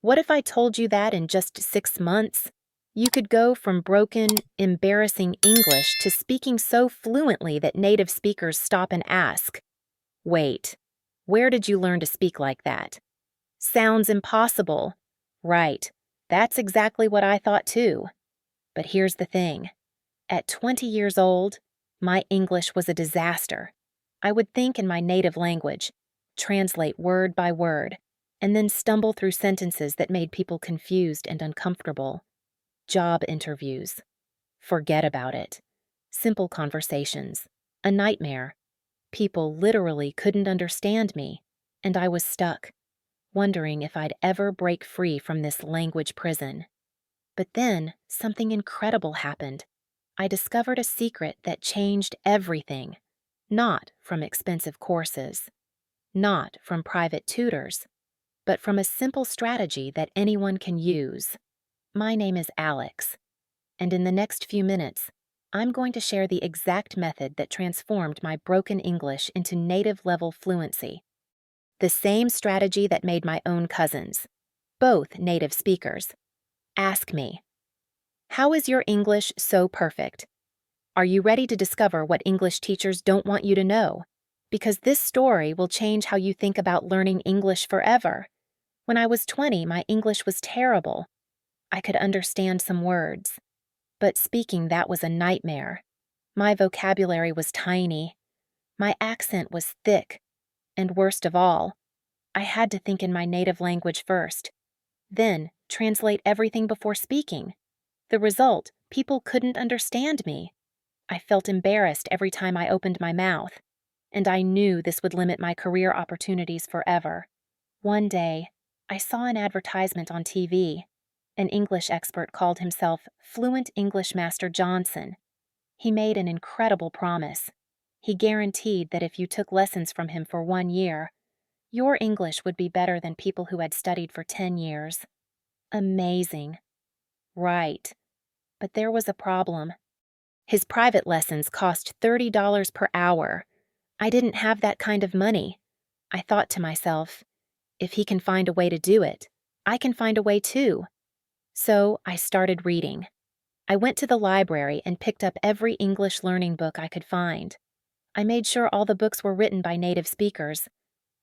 What if I told you that in just 6 months, you could go from broken, embarrassing English to speaking so fluently that native speakers stop and ask, "Wait, where did you learn to speak like that?" Sounds impossible. Right, that's exactly what I thought too. But here's the thing. At 20 years old, my English was a disaster. I would think in my native language, translate word by word, and then stumble through sentences that made people confused and uncomfortable. Job interviews. Forget about it. Simple conversations. A nightmare. People literally couldn't understand me, and I was stuck, wondering if I'd ever break free from this language prison. But then, something incredible happened. I discovered a secret that changed everything. Not from expensive courses, not from private tutors, but from a simple strategy that anyone can use. My name is Alex, and in the next few minutes, I'm going to share the exact method that transformed my broken English into native-level fluency. The same strategy that made my own cousins, both native speakers, ask me, "How is your English so perfect?" Are you ready to discover what English teachers don't want you to know? Because this story will change how you think about learning English forever. When I was 20, my English was terrible. I could understand some words, but speaking that was a nightmare. My vocabulary was tiny. My accent was thick. And worst of all, I had to think in my native language first, then translate everything before speaking. The result, people couldn't understand me. I felt embarrassed every time I opened my mouth, and I knew this would limit my career opportunities forever. One day, I saw an advertisement on TV. An English expert called himself Fluent English Master Johnson. He made an incredible promise. He guaranteed that if you took lessons from him for 1 year, your English would be better than people who had studied for 10 years. Amazing. Right. But there was a problem. His private lessons cost $30 per hour. I didn't have that kind of money. I thought to myself, if he can find a way to do it, I can find a way too. So I started reading. I went to the library and picked up every English learning book I could find. I made sure all the books were written by native speakers.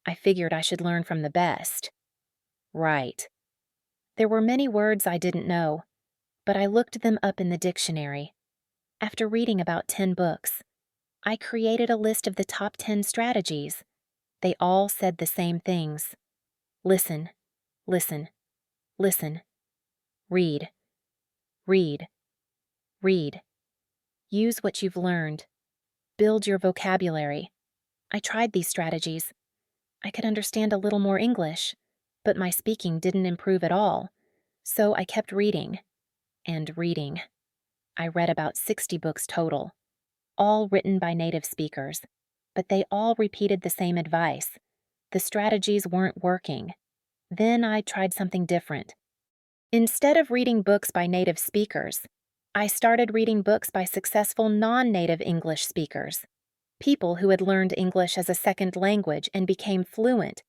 I figured I should learn from the best. Right. There were many words I didn't know, but I looked them up in the dictionary. After reading about 10 books, I created a list of the top 10 strategies. They all said the same things. Listen, listen, listen. Read, read, read. Use what you've learned. Build your vocabulary. I tried these strategies. I could understand a little more English, but my speaking didn't improve at all. So I kept reading and reading. I read about 60 books total, all written by native speakers, but they all repeated the same advice. The strategies weren't working. Then I tried something different. Instead of reading books by native speakers, I started reading books by successful non-native English speakers, people who had learned English as a second language and became fluent.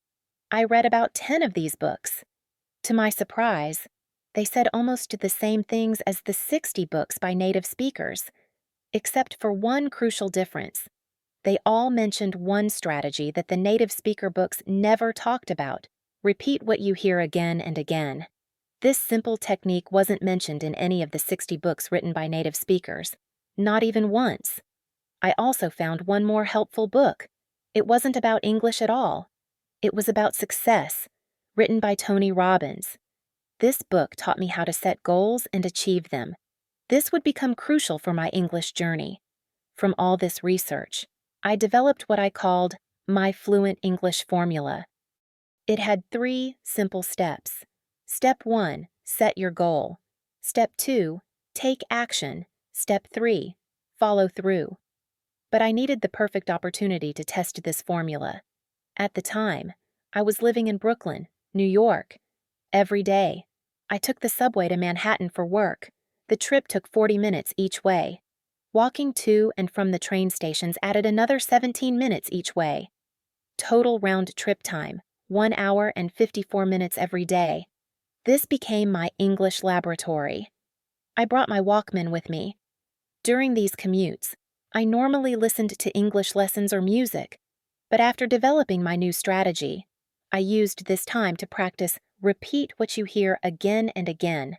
I read about 10 of these books. To my surprise, they said almost the same things as the 60 books by native speakers, except for one crucial difference. They all mentioned one strategy that the native speaker books never talked about: repeat what you hear again and again. This simple technique wasn't mentioned in any of the 60 books written by native speakers, not even once. I also found one more helpful book. It wasn't about English at all. It was about success, written by Tony Robbins. This book taught me how to set goals and achieve them. This would become crucial for my English journey. From all this research, I developed what I called my fluent English formula. It had 3 simple steps. Step 1, set your goal. Step 2, take action. Step 3, follow through. But I needed the perfect opportunity to test this formula. At the time, I was living in Brooklyn, New York. Every day, I took the subway to Manhattan for work. The trip took 40 minutes each way. Walking to and from the train stations added another 17 minutes each way. Total round trip time, 1 hour and 54 minutes every day. This became my English laboratory. I brought my Walkman with me. During these commutes, I normally listened to English lessons or music, but after developing my new strategy, I used this time to practice repeat what you hear again and again.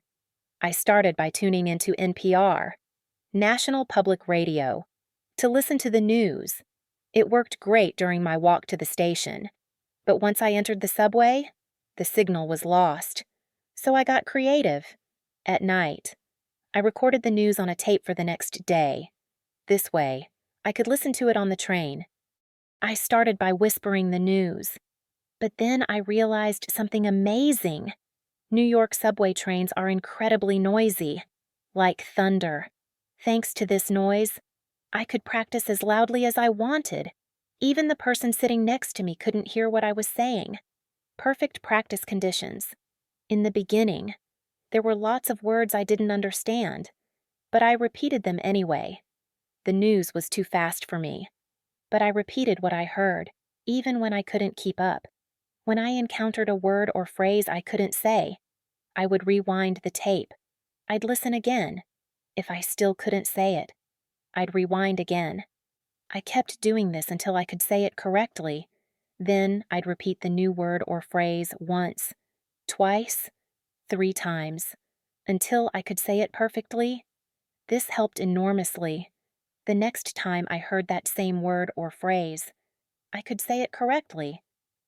I started by tuning into NPR, National Public Radio, to listen to the news. It worked great during my walk to the station, but once I entered the subway, the signal was lost. So I got creative. At night, I recorded the news on a tape for the next day. This way, I could listen to it on the train. I started by whispering the news. But then I realized something amazing. New York subway trains are incredibly noisy, like thunder. Thanks to this noise, I could practice as loudly as I wanted. Even the person sitting next to me couldn't hear what I was saying. Perfect practice conditions. In the beginning, there were lots of words I didn't understand, but I repeated them anyway. The news was too fast for me, but I repeated what I heard, even when I couldn't keep up. When I encountered a word or phrase I couldn't say, I would rewind the tape. I'd listen again. If I still couldn't say it, I'd rewind again. I kept doing this until I could say it correctly. Then I'd repeat the new word or phrase once, twice, 3 times, until I could say it perfectly. This helped enormously. The next time I heard that same word or phrase, I could say it correctly.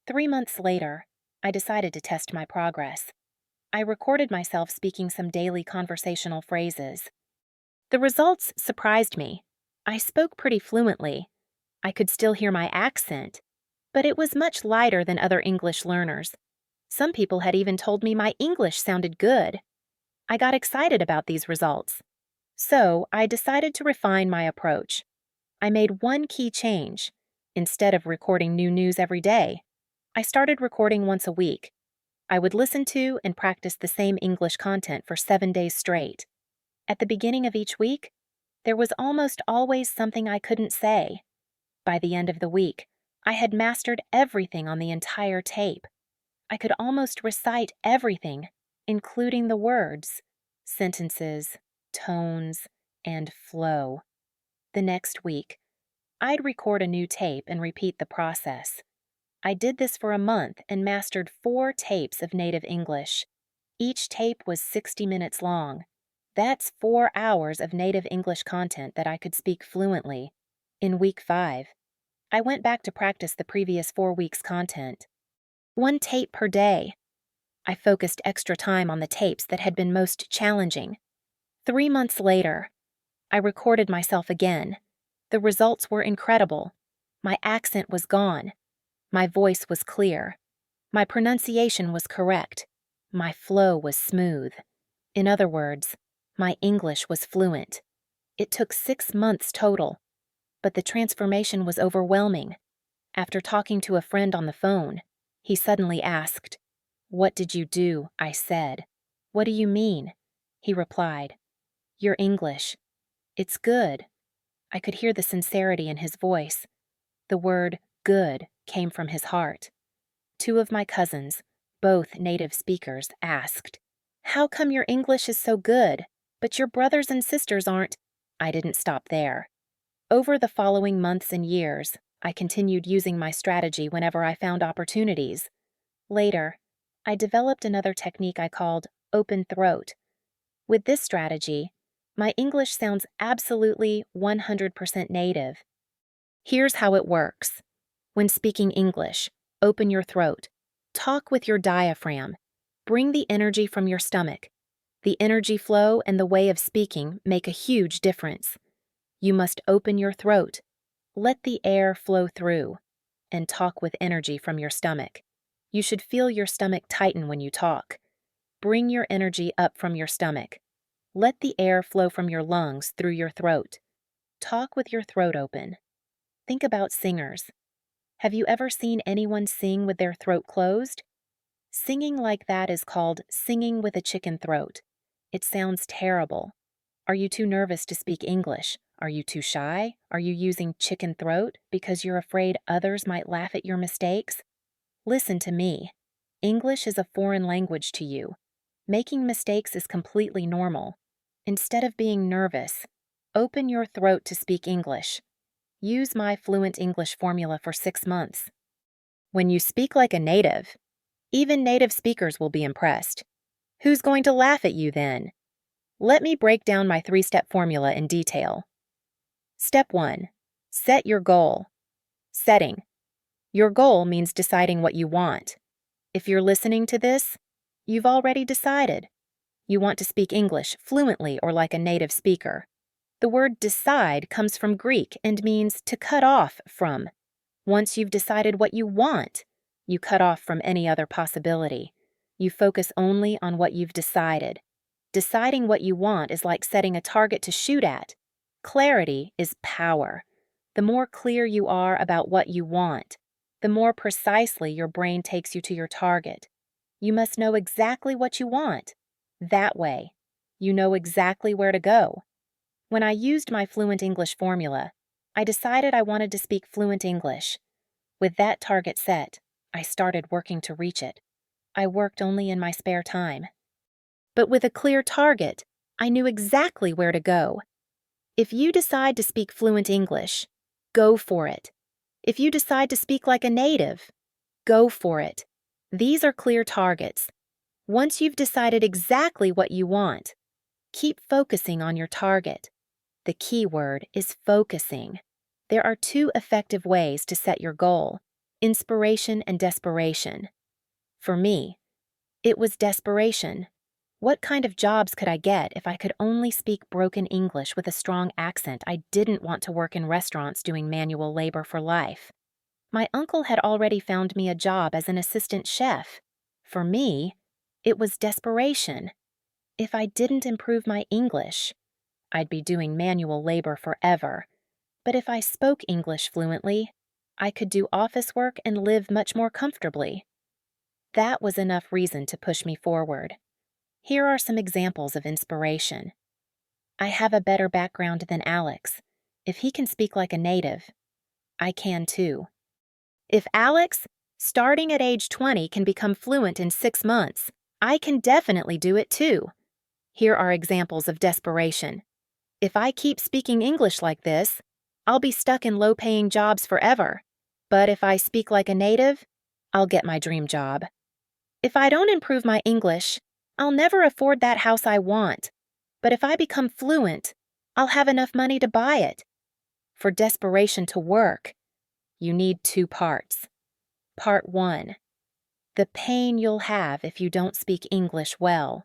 3 months later, I decided to test my progress. I recorded myself speaking some daily conversational phrases. The results surprised me. I spoke pretty fluently. I could still hear my accent, but it was much lighter than other English learners. Some people had even told me my English sounded good. I got excited about these results. So I decided to refine my approach. I made one key change. Instead of recording new news every day, I started recording once a week. I would listen to and practice the same English content for 7 days straight. At the beginning of each week, there was almost always something I couldn't say. By the end of the week, I had mastered everything on the entire tape. I could almost recite everything, including the words, sentences, tones, and flow. The next week, I'd record a new tape and repeat the process. I did this for a month and mastered 4 tapes of native English. Each tape was 60 minutes long. That's 4 hours of native English content that I could speak fluently. In week 5, I went back to practice the previous 4 weeks' content. 1 tape per day. I focused extra time on the tapes that had been most challenging. 3 months later, I recorded myself again. The results were incredible. My accent was gone. My voice was clear. My pronunciation was correct. My flow was smooth. In other words, my English was fluent. It took 6 months total, but the transformation was overwhelming. After talking to a friend on the phone, he suddenly asked, "What did you do?" I said. "What do you mean?" He replied, "Your English. It's good." I could hear the sincerity in his voice. The word good came from his heart. 2 of my cousins, both native speakers, asked, "How come your English is so good, but your brothers and sisters aren't?" I didn't stop there. Over the following months and years, I continued using my strategy whenever I found opportunities. Later, I developed another technique I called open throat. With this strategy, my English sounds absolutely 100% native. Here's how it works. When speaking English, open your throat. Talk with your diaphragm. Bring the energy from your stomach. The energy flow and the way of speaking make a huge difference. You must open your throat. Let the air flow through, and talk with energy from your stomach. You should feel your stomach tighten when you talk. Bring your energy up from your stomach. Let the air flow from your lungs through your throat. Talk with your throat open. Think about singers. Have you ever seen anyone sing with their throat closed? Singing like that is called singing with a chicken throat. It sounds terrible. Are you too nervous to speak English? Are you too shy? Are you using chicken throat because you're afraid others might laugh at your mistakes? Listen to me. English is a foreign language to you. Making mistakes is completely normal. Instead of being nervous, open your throat to speak English. Use my fluent English formula for 6 months. When you speak like a native, even native speakers will be impressed. Who's going to laugh at you then? Let me break down my 3-step formula in detail. Step 1. Set your goal. Setting. Your goal means deciding what you want. If you're listening to this, you've already decided. You want to speak English fluently or like a native speaker. The word decide comes from Greek and means to cut off from. Once you've decided what you want, you cut off from any other possibility. You focus only on what you've decided. Deciding what you want is like setting a target to shoot at. Clarity is power. The more clear you are about what you want, the more precisely your brain takes you to your target. You must know exactly what you want. That way, you know exactly where to go. When I used my fluent English formula, I decided I wanted to speak fluent English. With that target set, I started working to reach it. I worked only in my spare time. But with a clear target, I knew exactly where to go. If you decide to speak fluent English, go for it. If you decide to speak like a native, go for it. These are clear targets. Once you've decided exactly what you want, keep focusing on your target. The key word is focusing. There are 2 effective ways to set your goal: inspiration and desperation. For me, it was desperation. What kind of jobs could I get if I could only speak broken English with a strong accent? I didn't want to work in restaurants doing manual labor for life. My uncle had already found me a job as an assistant chef. For me, it was desperation. If I didn't improve my English, I'd be doing manual labor forever. But if I spoke English fluently, I could do office work and live much more comfortably. That was enough reason to push me forward. Here are some examples of inspiration. I have a better background than Alex. If he can speak like a native, I can too. If Alex, starting at age 20, can become fluent in 6 months, I can definitely do it too. Here are examples of desperation. If I keep speaking English like this, I'll be stuck in low-paying jobs forever. But if I speak like a native, I'll get my dream job. If I don't improve my English, I'll never afford that house I want. But if I become fluent, I'll have enough money to buy it. For desperation to work, you need 2 parts. Part 1. The pain you'll have if you don't speak English well.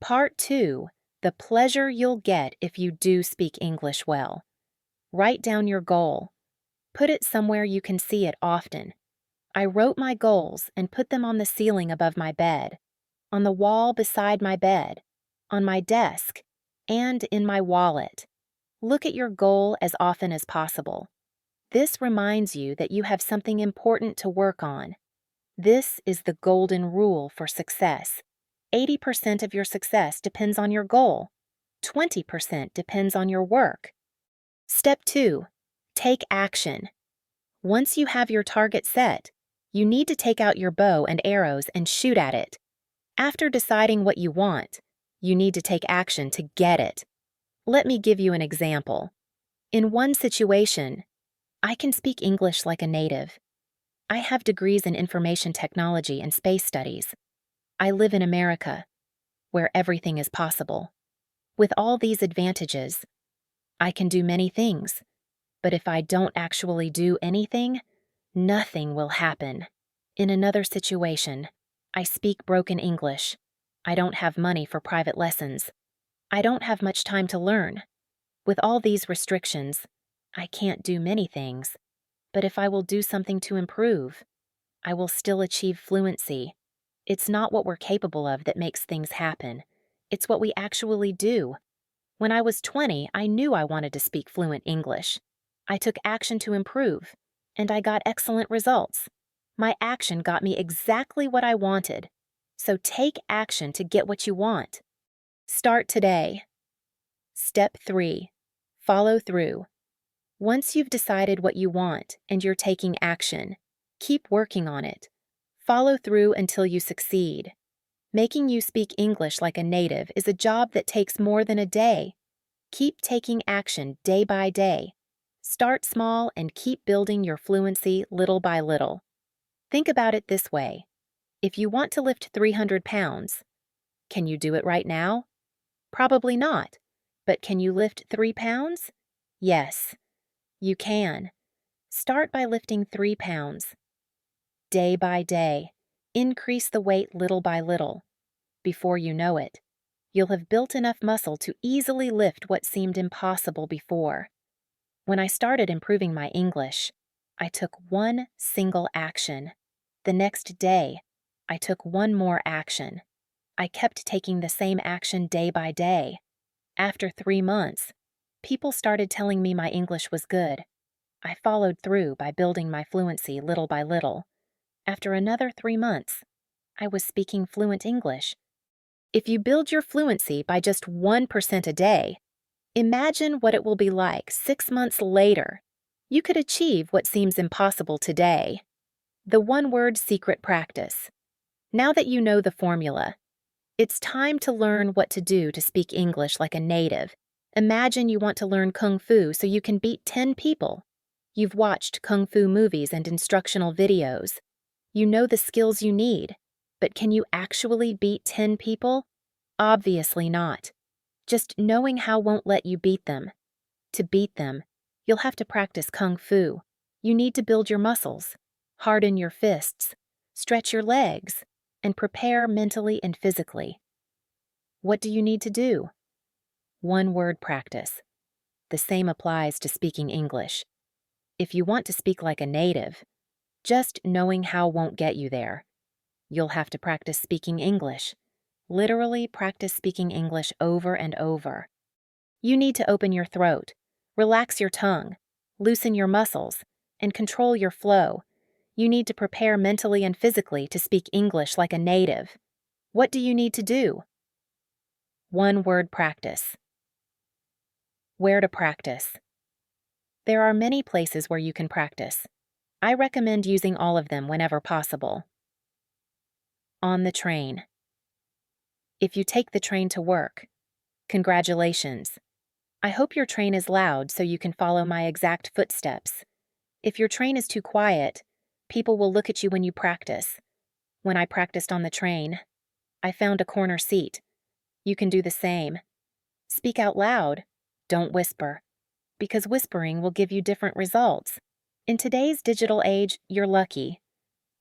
Part 2. The pleasure you'll get if you do speak English well. Write down your goal. Put it somewhere you can see it often. I wrote my goals and put them on the ceiling above my bed, on the wall beside my bed, on my desk, and in my wallet. Look at your goal as often as possible. This reminds you that you have something important to work on. This is the golden rule for success. 80% of your success depends on your goal. 20% depends on your work. Step 2. Take action. Once you have your target set, you need to take out your bow and arrows and shoot at it. After deciding what you want, you need to take action to get it. Let me give you an example. In one situation, I can speak English like a native. I have degrees in information technology and space studies. I live in America, where everything is possible. With all these advantages, I can do many things. But if I don't actually do anything, nothing will happen. In another situation, I speak broken English. I don't have money for private lessons. I don't have much time to learn. With all these restrictions, I can't do many things. But if I will do something to improve, I will still achieve fluency. It's not what we're capable of that makes things happen. It's what we actually do. When I was 20, I knew I wanted to speak fluent English. I took action to improve, and I got excellent results. My action got me exactly what I wanted. So take action to get what you want. Start today. Step 3. Follow through. Once you've decided what you want and you're taking action, keep working on it. Follow through until you succeed. Making you speak English like a native is a job that takes more than a day. Keep taking action day by day. Start small and keep building your fluency little by little. Think about it this way. If you want to lift 300 pounds, can you do it right now? Probably not. But can you lift 3 pounds? Yes, you can. Start by lifting 3 pounds. Day by day, increase the weight little by little. Before you know it, you'll have built enough muscle to easily lift what seemed impossible before. When I started improving my English, I took one single action. The next day, I took one more action. I kept taking the same action day by day. After 3 months, people started telling me my English was good. I followed through by building my fluency little by little. After another 3 months, I was speaking fluent English. If you build your fluency by just 1% a day, imagine what it will be like 6 months later. You could achieve what seems impossible today. The one-word secret practice. Now that you know the formula, it's time to learn what to do to speak English like a native. Imagine you want to learn Kung Fu so you can beat 10 people. You've watched Kung Fu movies and instructional videos. You know the skills you need, but can you actually beat 10 people? Obviously not. Just knowing how won't let you beat them. To beat them, you'll have to practice Kung Fu. You need to build your muscles, harden your fists, stretch your legs, and prepare mentally and physically. What do you need to do? One-word practice. The same applies to speaking English. If you want to speak like a native, just knowing how won't get you there. You'll have to practice speaking English. Literally practice speaking English over and over. You need to open your throat, relax your tongue, loosen your muscles, and control your flow. You need to prepare mentally and physically to speak English like a native. What do you need to do? One-word practice. Where to practice? There are many places where you can practice. I recommend using all of them whenever possible. On the train. If you take the train to work, congratulations. I hope your train is loud so you can follow my exact footsteps. If your train is too quiet, people will look at you when you practice. When I practiced on the train, I found a corner seat. You can do the same. Speak out loud, don't whisper, because whispering will give you different results. In today's digital age, you're lucky.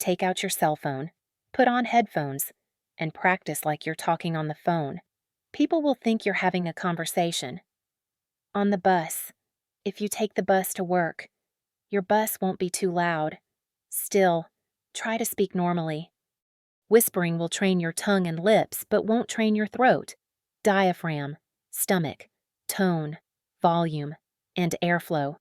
Take out your cell phone, put on headphones, and practice like you're talking on the phone. People will think you're having a conversation. On the bus. If you take the bus to work, your bus won't be too loud. Still, try to speak normally. Whispering will train your tongue and lips, but won't train your throat, diaphragm, stomach, tone, volume, and airflow.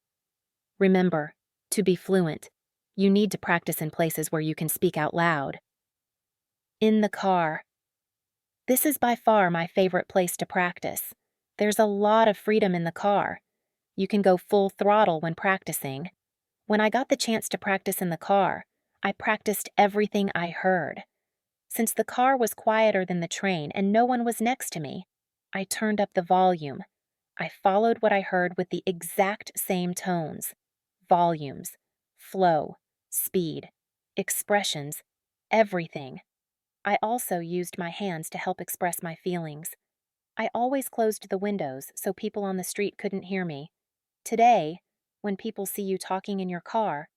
Remember, to be fluent, you need to practice in places where you can speak out loud. In the car. This is by far my favorite place to practice. There's a lot of freedom in the car. You can go full throttle when practicing. When I got the chance to practice in the car, I practiced everything I heard. Since the car was quieter than the train and no one was next to me, I turned up the volume. I followed what I heard with the exact same tones, volumes, flow, speed, expressions, everything. I also used my hands to help express my feelings. I always closed the windows so people on the street couldn't hear me. Today, when people see you talking in your car,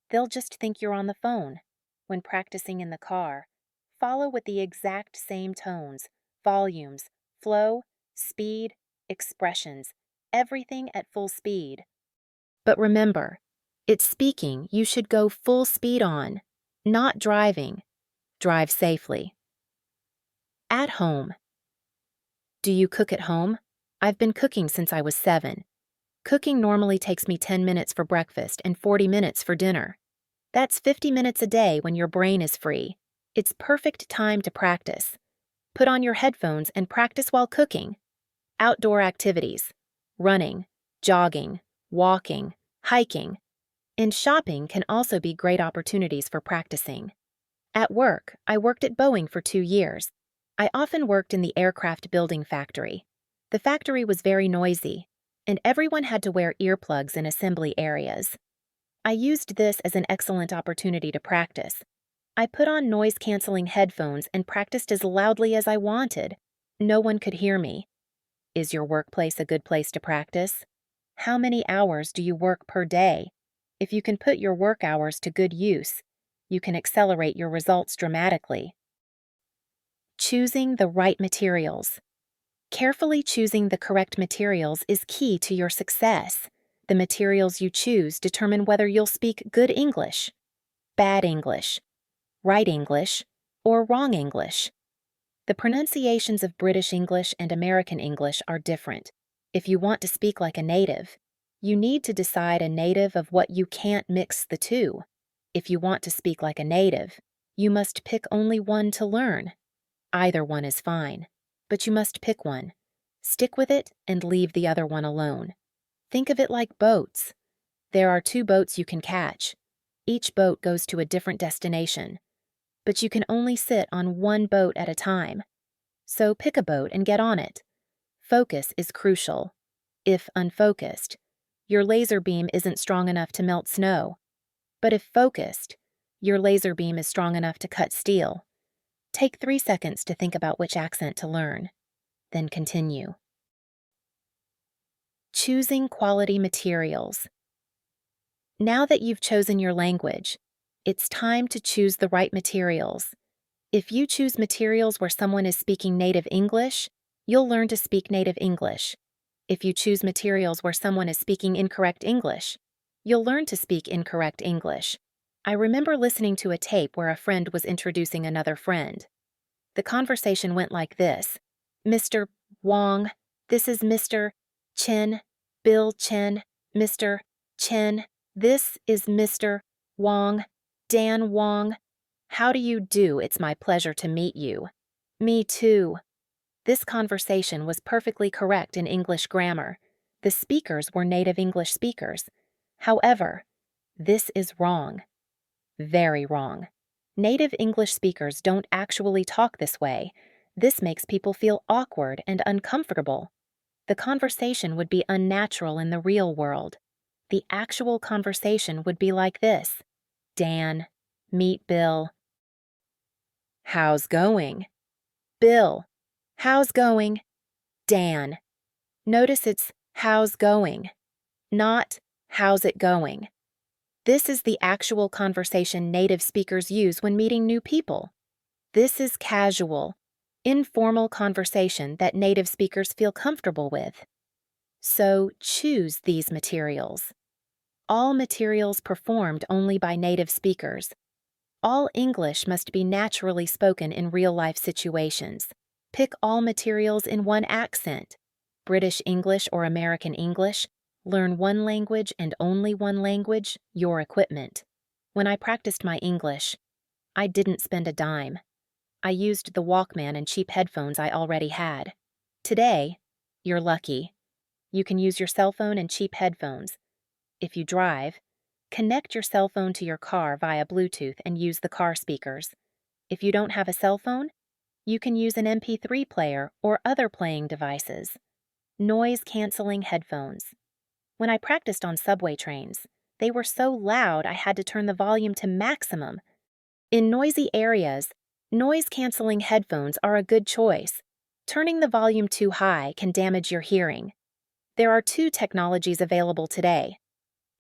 they'll just think you're on the phone. When practicing in the car, follow with the exact same tones, volumes, flow, speed, expressions, everything at full speed. But remember, it's speaking you should go full speed on, not driving. Drive safely. At home. Do you cook at home? I've been cooking since I was 7. Cooking normally takes me 10 minutes for breakfast and 40 minutes for dinner. That's 50 minutes a day when your brain is free. It's perfect time to practice. Put on your headphones and practice while cooking. Outdoor activities. Running, jogging, walking, hiking, and shopping can also be great opportunities for practicing. At work, I worked at Boeing for 2 years. I often worked in the aircraft building factory. The factory was very noisy, and everyone had to wear earplugs in assembly areas. I used this as an excellent opportunity to practice. I put on noise-canceling headphones and practiced as loudly as I wanted. No one could hear me. Is your workplace a good place to practice? How many hours do you work per day? If you can put your work hours to good use, you can accelerate your results dramatically. Choosing the right materials. Carefully choosing the correct materials is key to your success. The materials you choose determine whether you'll speak good English, bad English, right English, or wrong English. The pronunciations of British English and American English are different. If you want to speak like a native, you need to decide a native of what you can't mix the two. If you want to speak like a native, you must pick only one to learn. Either one is fine, but you must pick one. Stick with it and leave the other one alone. Think of it like boats. There are 2 boats you can catch. Each boat goes to a different destination, but you can only sit on one boat at a time. So pick a boat and get on it. Focus is crucial. If unfocused, your laser beam isn't strong enough to melt snow. But if focused, your laser beam is strong enough to cut steel. Take 3 seconds to think about which accent to learn. Then continue. Choosing quality materials. Now that you've chosen your language, it's time to choose the right materials. If you choose materials where someone is speaking native English, you'll learn to speak native English. If you choose materials where someone is speaking incorrect English, you'll learn to speak incorrect English. I remember listening to a tape where a friend was introducing another friend. The conversation went like this. Mr. Wong, this is Mr. Chen, Bill Chen, Mr. Chen, this is Mr. Wong, Dan Wong. How do you do? It's my pleasure to meet you. Me too. This conversation was perfectly correct in English grammar. The speakers were native English speakers. However, this is wrong. Very wrong. Native English speakers don't actually talk this way. This makes people feel awkward and uncomfortable. The conversation would be unnatural in the real world. The actual conversation would be like this. Dan, meet Bill. How's going? Bill, how's going? Dan. Notice it's how's going, not how's it going. This is the actual conversation native speakers use when meeting new people. This is casual, informal conversation that native speakers feel comfortable with. So choose these materials. All materials performed only by native speakers. All English must be naturally spoken in real-life situations. Pick all materials in one accent. British English or American English. Learn one language and only one language, your equipment. When I practiced my English, I didn't spend a dime. I used the Walkman and cheap headphones I already had. Today, you're lucky. You can use your cell phone and cheap headphones. If you drive, connect your cell phone to your car via Bluetooth and use the car speakers. If you don't have a cell phone, you can use an MP3 player or other playing devices. Noise-canceling headphones. When I practiced on subway trains, they were so loud I had to turn the volume to maximum. In noisy areas, noise-canceling headphones are a good choice. Turning the volume too high can damage your hearing. There are 2 technologies available today: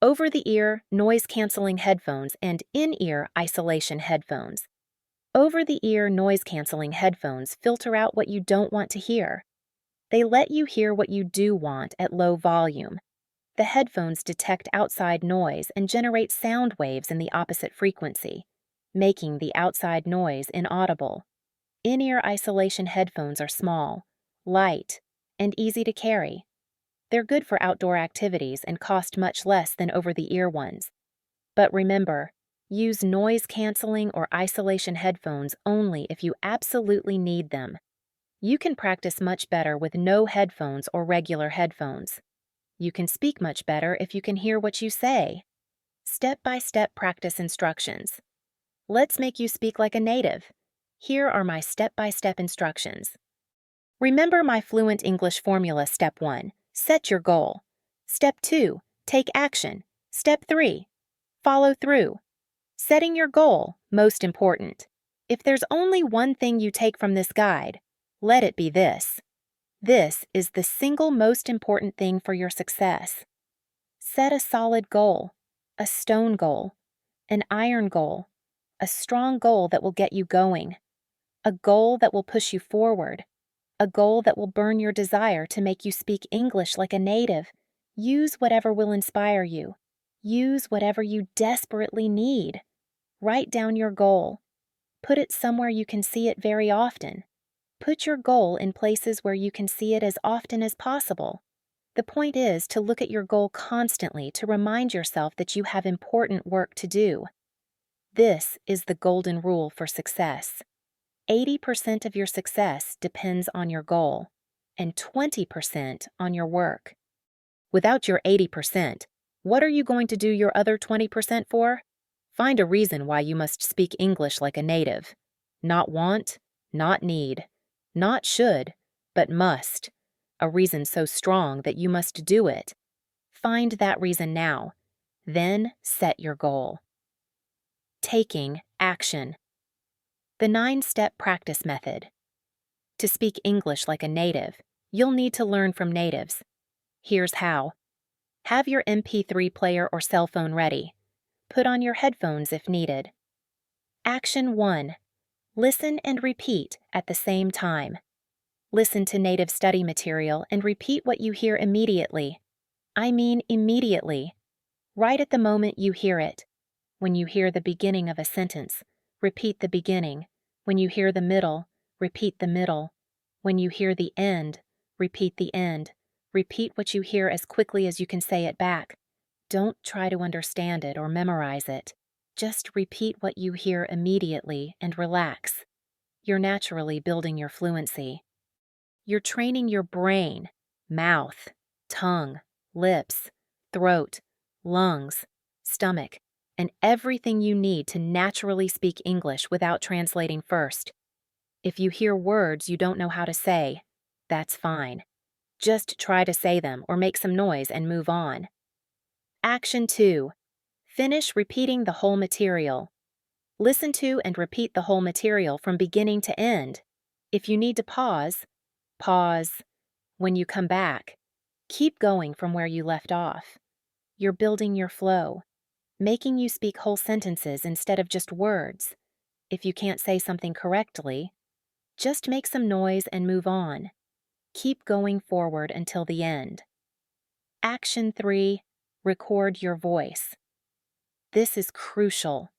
over-the-ear noise-canceling headphones and in-ear isolation headphones. Over-the-ear noise-canceling headphones filter out what you don't want to hear. They let you hear what you do want at low volume. The headphones detect outside noise and generate sound waves in the opposite frequency, making the outside noise inaudible. In-ear isolation headphones are small, light, and easy to carry. They're good for outdoor activities and cost much less than over-the-ear ones. But remember, use noise-canceling or isolation headphones only if you absolutely need them. You can practice much better with no headphones or regular headphones. You can speak much better if you can hear what you say. Step-by-step practice instructions. Let's make you speak like a native. Here are my step-by-step instructions. Remember my fluent English formula. Step 1. Set your goal. Step 2. Take action. Step 3. Follow through. Setting your goal, most important. If there's only one thing you take from this guide, let it be this. This is the single most important thing for your success. Set a solid goal, a stone goal, an iron goal, a strong goal that will get you going, a goal that will push you forward, a goal that will burn your desire to make you speak English like a native. Use whatever will inspire you. Use whatever you desperately need. Write down your goal. Put it somewhere you can see it very often. Put your goal in places where you can see it as often as possible. The point is to look at your goal constantly to remind yourself that you have important work to do. This is the golden rule for success. 80% of your success depends on your goal, and 20% on your work. Without your 80%, what are you going to do your other 20% for? Find a reason why you must speak English like a native. Not want, not need, not should, but must. A reason so strong that you must do it. Find that reason now. Then set your goal. Taking action. The 9-step practice method. To speak English like a native, you'll need to learn from natives. Here's how. Have your MP3 player or cell phone ready. Put on your headphones if needed. Action 1. Listen and repeat at the same time. Listen to native study material and repeat what you hear immediately. I mean immediately. Right at the moment you hear it. When you hear the beginning of a sentence, repeat the beginning. When you hear the middle, repeat the middle. When you hear the end, repeat the end. Repeat what you hear as quickly as you can say it back. Don't try to understand it or memorize it. Just repeat what you hear immediately and relax. You're naturally building your fluency. You're training your brain, mouth, tongue, lips, throat, lungs, stomach, and everything you need to naturally speak English without translating first. If you hear words you don't know how to say, that's fine. Just try to say them or make some noise and move on. Action 2. Finish repeating the whole material. Listen to and repeat the whole material from beginning to end. If you need to pause, pause. When you come back, keep going from where you left off. You're building your flow, making you speak whole sentences instead of just words. If you can't say something correctly, just make some noise and move on. Keep going forward until the end. Action 3. Record your voice. This is crucial.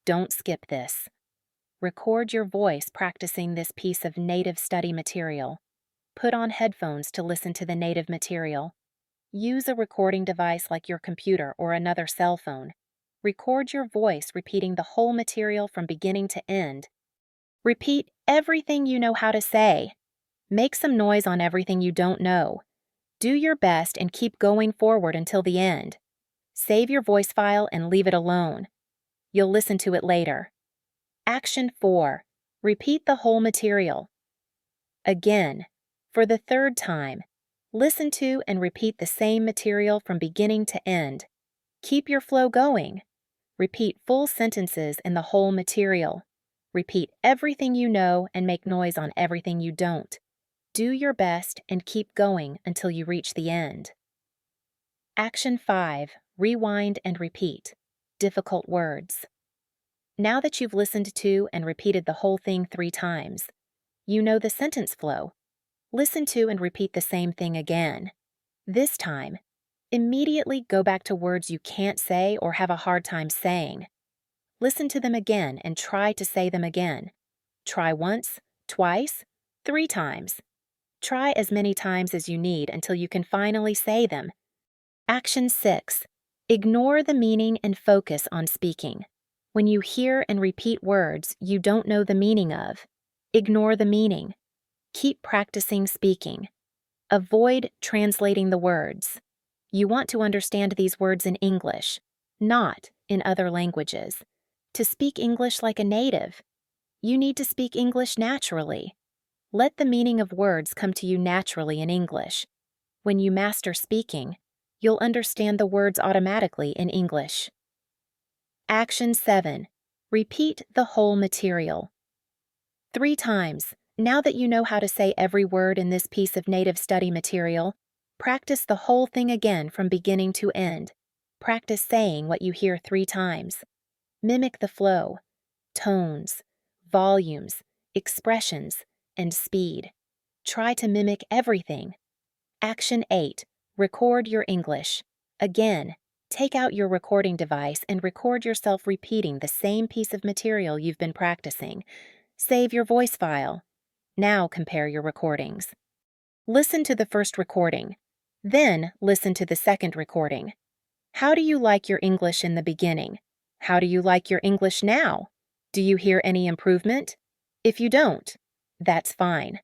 Don't skip this. Record your voice practicing this piece of native study material. Put on headphones to listen to the native material. Use a recording device like your computer or another cell phone. Record your voice repeating the whole material from beginning to end. Repeat everything you know how to say. Make some noise on everything you don't know. Do your best and keep going forward until the end. Save your voice file and leave it alone. You'll listen to it later. Action 4. Repeat the whole material. Again, for the 3rd time, listen to and repeat the same material from beginning to end. Keep your flow going. Repeat full sentences in the whole material. Repeat everything you know and make noise on everything you don't. Do your best and keep going until you reach the end. Action 5. Rewind and repeat. Difficult words. Now that you've listened to and repeated the whole thing 3 times, you know the sentence flow. Listen to and repeat the same thing again. This time, immediately go back to words you can't say or have a hard time saying. Listen to them again and try to say them again. Try once, twice, 3 times. Try as many times as you need until you can finally say them. Action 6. Ignore the meaning and focus on speaking. When you hear and repeat words you don't know the meaning of, ignore the meaning. Keep practicing speaking. Avoid translating the words. You want to understand these words in English, not in other languages. To speak English like a native. You need to speak English naturally. Let the meaning of words come to you naturally in English. When you master speaking, you'll understand the words automatically in English. Action 7. Repeat the whole material. 3 times. Now that you know how to say every word in this piece of native study material, practice the whole thing again from beginning to end. Practice saying what you hear 3 times. Mimic the flow, tones, volumes, expressions, and speed. Try to mimic everything. Action 8. Record your English. Again, take out your recording device and record yourself repeating the same piece of material you've been practicing. Save your voice file. Now compare your recordings. Listen to the first recording. Then listen to the second recording. How do you like your English in the beginning? How do you like your English now? Do you hear any improvement? If you don't, that's fine.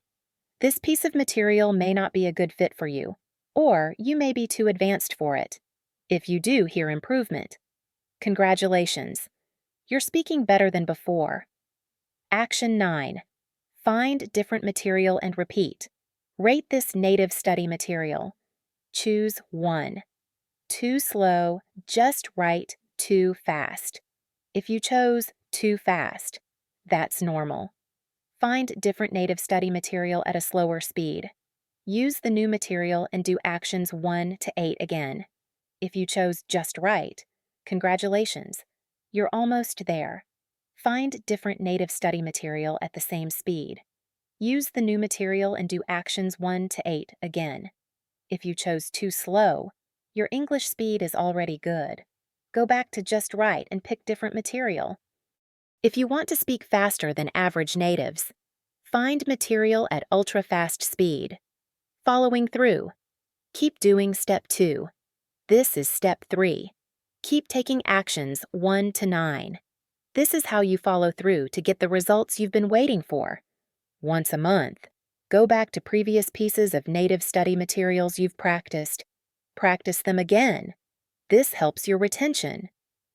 This piece of material may not be a good fit for you, or you may be too advanced for it. If you do hear improvement, congratulations. You're speaking better than before. Action 9. Find different material and repeat. Rate this native study material. Choose 1. Too slow, just right, too fast. If you chose too fast, that's normal. Find different native study material at a slower speed. Use the new material and do actions 1 to 8 again. If you chose just right, congratulations. You're almost there. Find different native study material at the same speed. Use the new material and do actions 1 to 8 again. If you chose too slow, your English speed is already good. Go back to just right and pick different material. If you want to speak faster than average natives, find material at ultra-fast speed. Following through. Keep doing step 2. This is step 3. Keep taking actions 1 to 9. This is how you follow through to get the results you've been waiting for. Once a month, go back to previous pieces of native study materials you've practiced. Practice them again. This helps your retention.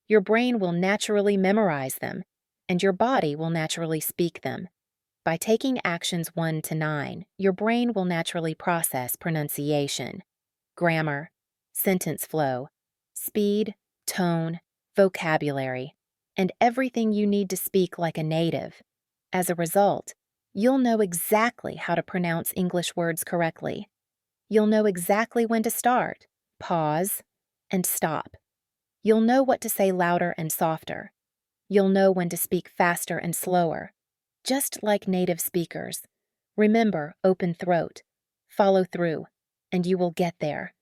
Your brain will naturally memorize them, and your body will naturally speak them. By taking actions 1 to 9, your brain will naturally process pronunciation, grammar, sentence flow, speed, tone, vocabulary, and everything you need to speak like a native. As a result, you'll know exactly how to pronounce English words correctly. You'll know exactly when to start, pause, and stop. You'll know what to say louder and softer. You'll know when to speak faster and slower. Just like native speakers. Remember open throat, follow through, and you will get there.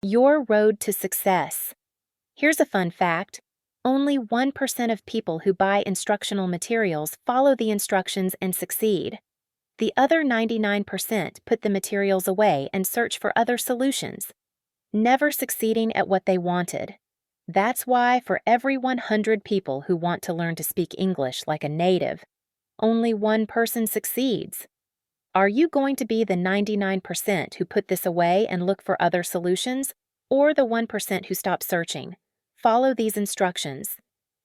Your road to success. Here's a fun fact. Only 1% of people who buy instructional materials follow the instructions and succeed. The other 99% put the materials away and search for other solutions, never succeeding at what they wanted. That's why for every 100 people who want to learn to speak English like a native, only 1 person succeeds. Are you going to be the 99% who put this away and look for other solutions, or the 1% who stop searching? Follow these instructions,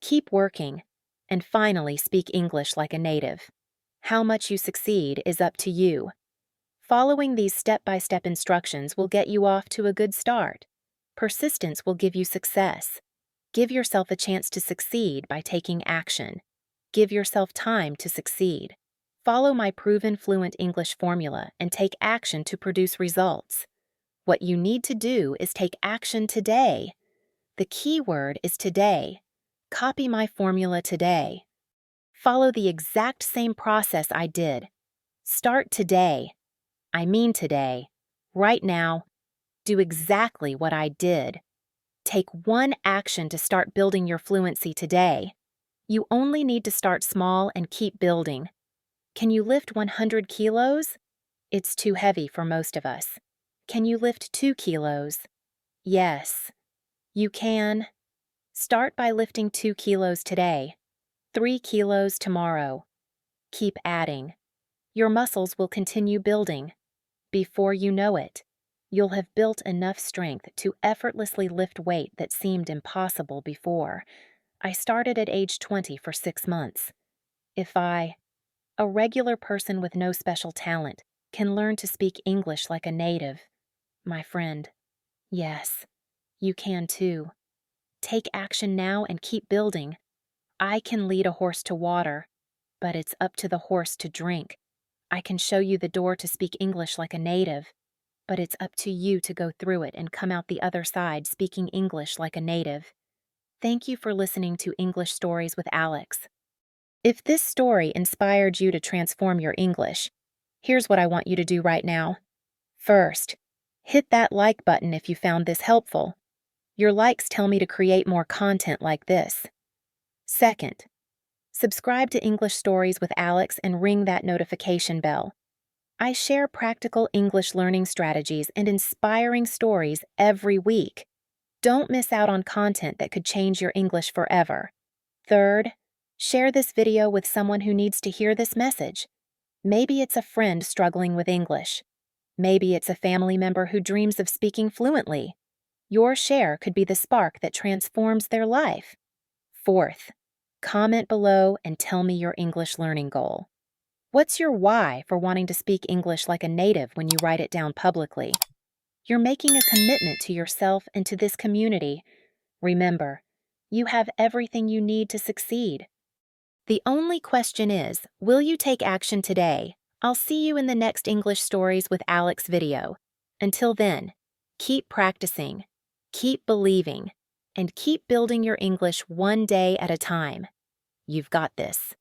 keep working, and finally speak English like a native. How much you succeed is up to you. Following these step-by-step instructions will get you off to a good start. Persistence will give you success. Give yourself a chance to succeed by taking action. Give yourself time to succeed. Follow my proven fluent English formula and take action to produce results. What you need to do is take action today. The key word is today. Copy my formula today. Follow the exact same process I did. Start today. I mean today. Right now. Do exactly what I did. Take 1 action to start building your fluency today. You only need to start small and keep building. Can you lift 100 kilos? It's too heavy for most of us. Can you lift 2 kilos? Yes. You can. Start by lifting 2 kilos today, 3 kilos tomorrow. Keep adding. Your muscles will continue building. Before you know it, you'll have built enough strength to effortlessly lift weight that seemed impossible before. I started at age 20 for 6 months. If I A regular person with no special talent can learn to speak English like a native. My friend, yes, you can too. Take action now and keep building. I can lead a horse to water, but it's up to the horse to drink. I can show you the door to speak English like a native, but it's up to you to go through it and come out the other side speaking English like a native. Thank you for listening to English Stories with Alex. If this story inspired you to transform your English, here's what I want you to do right now. First, hit that like button if you found this helpful. Your likes tell me to create more content like this. Second, subscribe to English Stories with Alex and ring that notification bell. I share practical English learning strategies and inspiring stories every week. Don't miss out on content that could change your English forever. Third, share this video with someone who needs to hear this message. Maybe it's a friend struggling with English. Maybe it's a family member who dreams of speaking fluently. Your share could be the spark that transforms their life. Fourth, comment below and tell me your English learning goal. What's your why for wanting to speak English like a native when you write it down publicly? You're making a commitment to yourself and to this community. Remember, you have everything you need to succeed. The only question is, will you take action today? I'll see you in the next English Stories with Alex video. Until then, keep practicing, keep believing, and keep building your English one day at a time. You've got this.